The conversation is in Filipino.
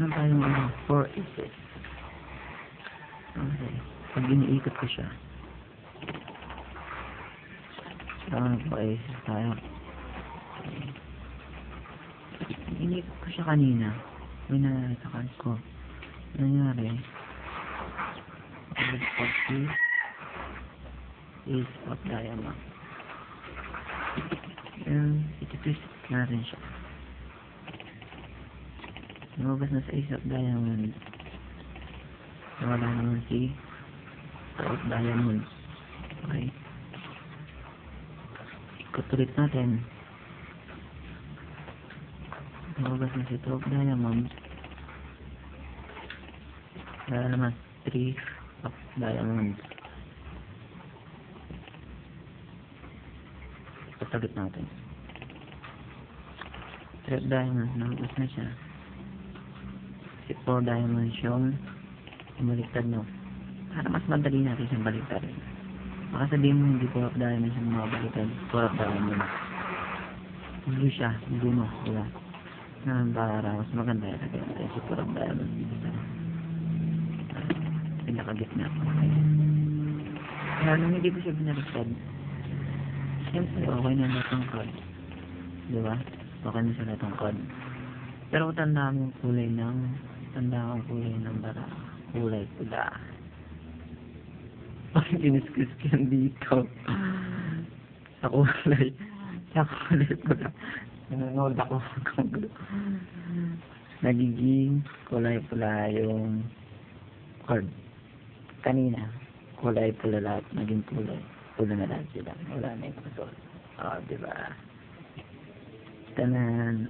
Meron tayong 4 aces. Okay. Pag iniikot ko siya, nagpa-aces tayo. Okay. Iniikot ko siya kanina. May nangyari ko. Nangyari. Ace of diamond. And iti-twist natin siya. Lumabas na sa ace of diamond. Wala naman si of diamond. Okay. Ikot ulit natin. Lumabas na si of diamond. Wala naman 3 of diamond. Ikot ulit natin. 3 of diamond. Lumabas na siya. Si 4 diamond yung baliktad, no? Para mas madali natin siyang baliktad. Baka sabihin mo hindi 4 of diamond siyang mga baliktad. 4 of diamond. Hindi siya. Hindi mo. Diba? Para mas maganda yun. Kaya si 4 of diamond. Pinakagit na. Okay. Kaya nung hindi ko siya binaliktad, siyempre okay na lahat ng card. Diba? Okay na sa lahat ng card. Pero tanda mo kulay ng bara. Kulay pula. Ang giniskus ko yan dito. Sa kulay pula. Nanonood ako. Nagiging kulay pula yung card. Kanina, kulay pula lahat. Naging kulay pula na lahat sila. Wala na yung kusol. O, diba? Tanan.